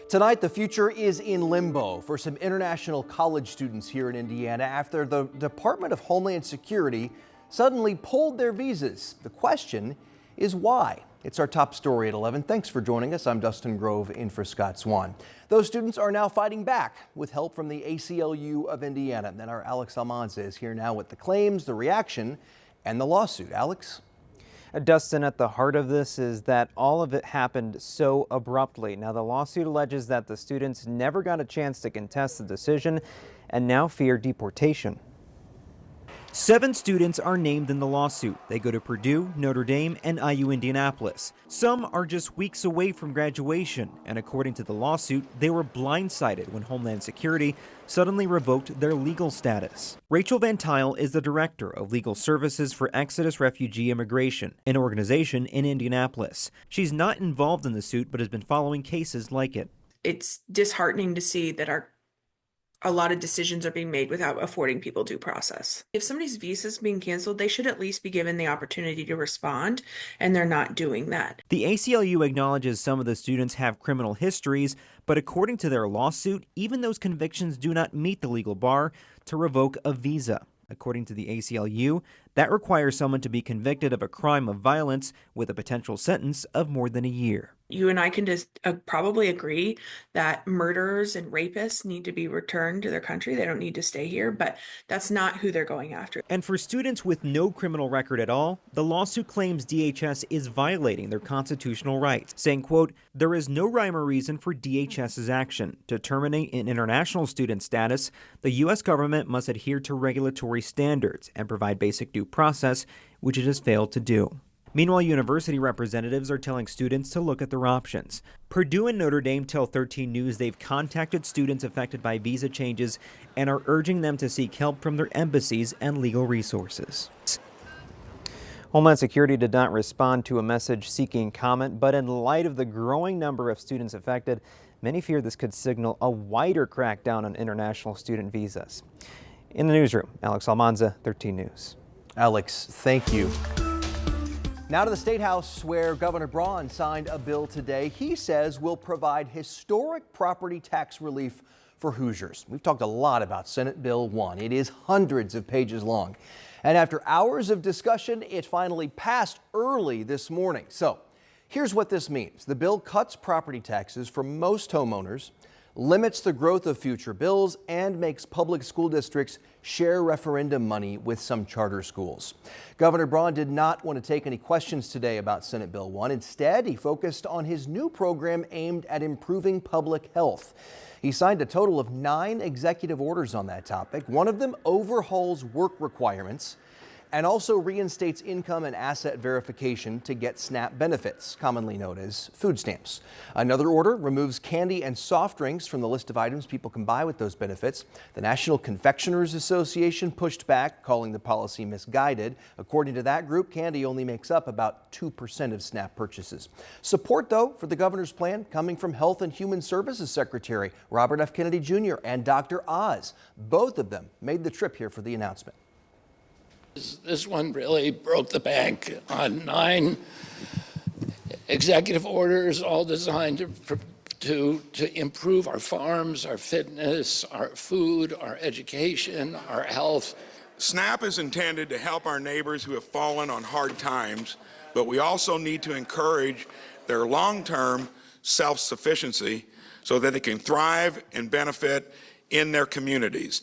Tonight, the future is in limbo for some international college students here in Indiana after the Department of Homeland Security suddenly pulled their visas. The question is why? It's our top story at 11. Thanks for joining us. I'm Dustin Grove in for Scott Swan. Those students are now fighting back with help from the ACLU of Indiana. And our Alex Almanza is here now with the claims, the reaction, and the lawsuit. Alex? Dustin, at the heart of this is that all of it happened so abruptly. Now, the lawsuit alleges that the students never got a chance to contest the decision and now fear deportation. 7 students are named in the lawsuit. They go to Purdue, Notre Dame, and IU Indianapolis. Some are just weeks away from graduation, and according to the lawsuit, they were blindsided when Homeland Security suddenly revoked their legal status. Rachel Van Tile is the director of legal services for Exodus Refugee Immigration, an organization in Indianapolis. She's not involved in the suit, but has been following cases like it. It's disheartening to see that a lot of decisions are being made without affording people due process. If somebody's visa is being canceled, they should at least be given the opportunity to respond, and they're not doing that. The ACLU acknowledges some of the students have criminal histories, but according to their lawsuit, even those convictions do not meet the legal bar to revoke a visa. According to the ACLU, that requires someone to be convicted of a crime of violence with a potential sentence of more than a year. You and I can just probably agree that murderers and rapists need to be returned to their country. They don't need to stay here, but that's not who they're going after. And for students with no criminal record at all, the lawsuit claims DHS is violating their constitutional rights, saying, quote, "There is no rhyme or reason for DHS's action. To terminate an international student status, the U.S. government must adhere to regulatory standards and provide basic due process, which it has failed to do." Meanwhile, university representatives are telling students to look at their options. Purdue and Notre Dame tell 13 News they've contacted students affected by visa changes and are urging them to seek help from their embassies and legal resources. Homeland Security did not respond to a message seeking comment, but in light of the growing number of students affected, many fear this could signal a wider crackdown on international student visas. In the newsroom, Alex Almanza, 13 News. Alex, thank you. Now to the State House, where Governor Braun signed a bill today he says will provide historic property tax relief for Hoosiers. We've talked a lot about Senate Bill 1. It is hundreds of pages long. And after hours of discussion, it finally passed early this morning. So here's what this means. The bill cuts property taxes for most homeowners, limits the growth of future bills, and makes public school districts share referendum money with some charter schools. Governor Braun did not want to take any questions today about Senate Bill 1. Instead, he focused on his new program aimed at improving public health. He signed a total of 9 executive orders on that topic. One of them overhauls work requirements and also reinstates income and asset verification to get SNAP benefits, commonly known as food stamps. Another order removes candy and soft drinks from the list of items people can buy with those benefits. The National Confectioners Association pushed back, calling the policy misguided. According to that group, candy only makes up about 2% of SNAP purchases. Support, though, for the governor's plan coming from Health and Human Services Secretary Robert F. Kennedy Jr. and Dr. Oz. Both of them made the trip here for the announcement. This one really broke the bank on 9 executive orders, all designed to improve our farms, our fitness, our food, our education, our health. SNAP is intended to help our neighbors who have fallen on hard times, but we also need to encourage their long-term self-sufficiency so that they can thrive and benefit in their communities.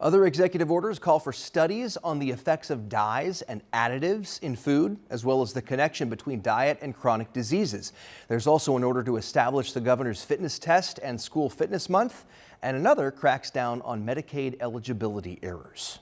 Other executive orders call for studies on the effects of dyes and additives in food, as well as the connection between diet and chronic diseases. There's also an order to establish the governor's fitness test and school fitness month, and another cracks down on Medicaid eligibility errors.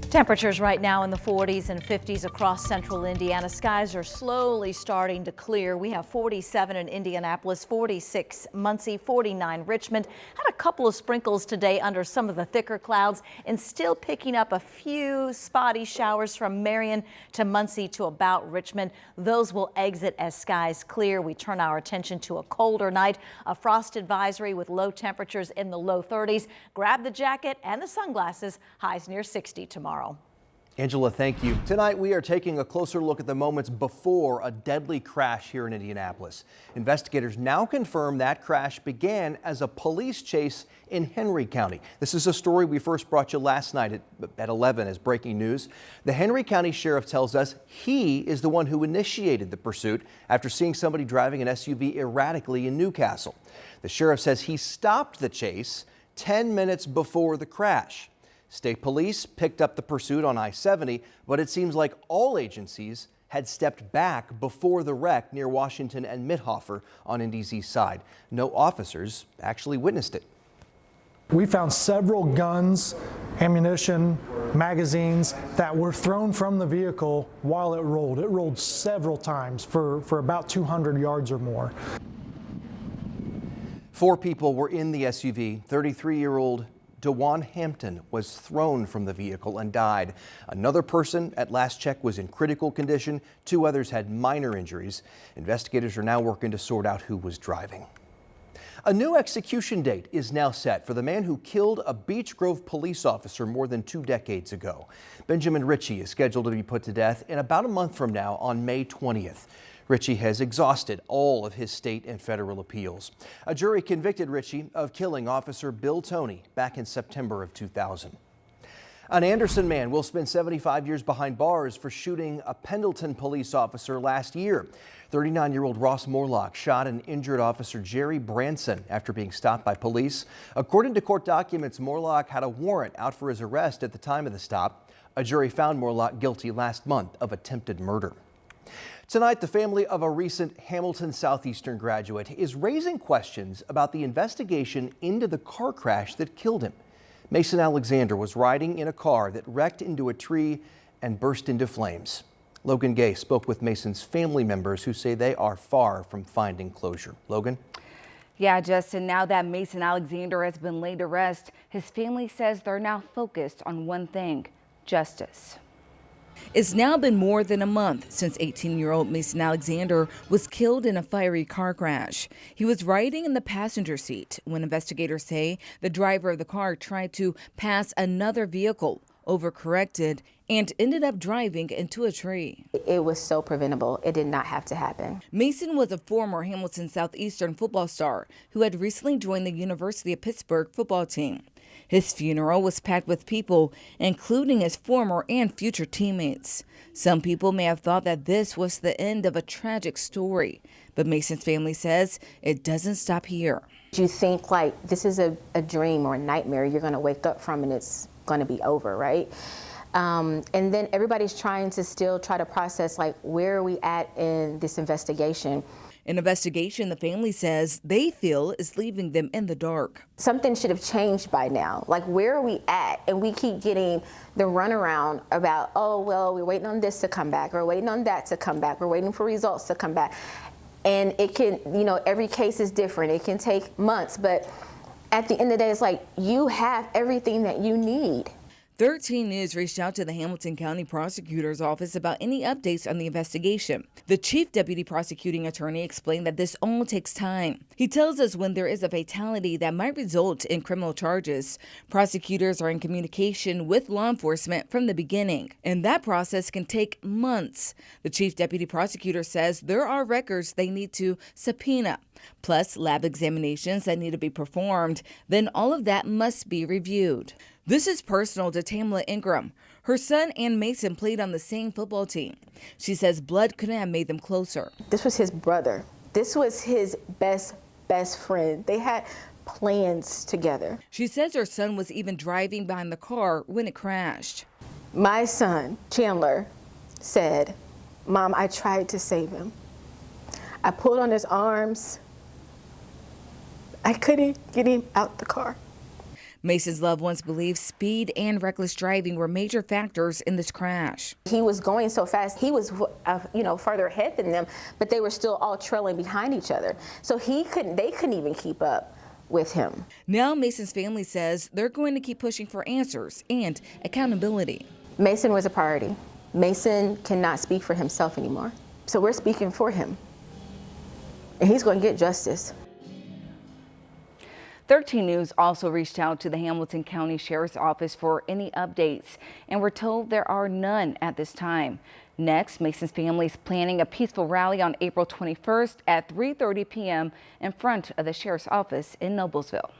Temperatures right now in the 40s and 50s across central Indiana. Skies are slowly starting to clear. We have 47 in Indianapolis, 46 Muncie, 49 Richmond. Had a couple of sprinkles today under some of the thicker clouds and still picking up a few spotty showers from Marion to Muncie to about Richmond. Those will exit as skies clear. We turn our attention to a colder night, a frost advisory with low temperatures in the low 30s. Grab the jacket and the sunglasses. Highs near 60 tomorrow. Angela, thank you. Tonight, we are taking a closer look at the moments before a deadly crash here in Indianapolis. Investigators now confirm that crash began as a police chase in Henry County. This is a story we first brought you last night at 11 as breaking news. The Henry County Sheriff tells us he is the one who initiated the pursuit after seeing somebody driving an SUV erratically in Newcastle. The sheriff says he stopped the chase 10 minutes before the crash. State police picked up the pursuit on I-70, but it seems like all agencies had stepped back before the wreck near Washington and Mithofer on Indy's east side. No officers actually witnessed it. We found several guns, ammunition, magazines that were thrown from the vehicle while it rolled. It rolled several times for about 200 yards or more. 4 people were in the SUV. 33-year-old DeJuan Hampton was thrown from the vehicle and died. Another person at last check was in critical condition. 2 others had minor injuries. Investigators are now working to sort out who was driving. A new execution date is now set for the man who killed a Beech Grove police officer more than 2 decades ago. Benjamin Ritchie is scheduled to be put to death in about a month from now on May 20th. Ritchie has exhausted all of his state and federal appeals. A jury convicted Ritchie of killing Officer Bill Toney back in September of 2000. An Anderson man will spend 75 years behind bars for shooting a Pendleton police officer last year. 39-year-old Ross Morlock shot and injured Officer Jerry Branson after being stopped by police. According to court documents, Morlock had a warrant out for his arrest at the time of the stop. A jury found Morlock guilty last month of attempted murder. Tonight, the family of a recent Hamilton Southeastern graduate is raising questions about the investigation into the car crash that killed him. Mason Alexander was riding in a car that wrecked into a tree and burst into flames. Logan Gay spoke with Mason's family members who say they are far from finding closure. Logan? Yeah, Justin, now that Mason Alexander has been laid to rest, his family says they're now focused on one thing: justice. It's now been more than a month since 18-year-old Mason Alexander was killed in a fiery car crash. He was riding in the passenger seat when investigators say the driver of the car tried to pass another vehicle, overcorrected, and ended up driving into a tree. It was so preventable. It did not have to happen. Mason was a former Hamilton Southeastern football star who had recently joined the University of Pittsburgh football team. His funeral was packed with people, including his former and future teammates. Some people may have thought that this was the end of a tragic story, but Mason's family says it doesn't stop here. You think like this is a dream or a nightmare you're going to wake up from and it's going to be over, right? And then everybody's trying to still try to process like where are we at in this investigation. An investigation the family says they feel is leaving them in the dark. Something should have changed by now. Like, where are we at? And we keep getting the runaround about, oh, well, we're waiting on this to come back. We're waiting on that to come back. We're waiting for results to come back. And it can, you know, every case is different. It can take months. But at the end of the day, it's like you have everything that you need. 13 News reached out to the Hamilton County Prosecutor's Office about any updates on the investigation. The Chief Deputy Prosecuting Attorney explained that this all takes time. He tells us when there is a fatality that might result in criminal charges, prosecutors are in communication with law enforcement from the beginning, and that process can take months. The Chief Deputy Prosecutor says there are records they need to subpoena, plus lab examinations that need to be performed. Then all of that must be reviewed. This is personal to Tamla Ingram. Her son and Mason played on the same football team. She says blood couldn't have made them closer. This was his brother. This was his best friend. They had plans together. She says her son was even driving behind the car when it crashed. My son, Chandler, said, "Mom, I tried to save him. I pulled on his arms. I couldn't get him out the car." Mason's loved ones believe speed and reckless driving were major factors in this crash. He was going so fast. He was, further ahead than them, but they were still all trailing behind each other. So they couldn't even keep up with him. Now Mason's family says they're going to keep pushing for answers and accountability. Mason was a priority. Mason cannot speak for himself anymore. So we're speaking for him. And he's going to get justice. 13 News also reached out to the Hamilton County Sheriff's Office for any updates, and we're told there are none at this time. Next, Mason's family is planning a peaceful rally on April 21st at 3:30 p.m. in front of the Sheriff's Office in Noblesville.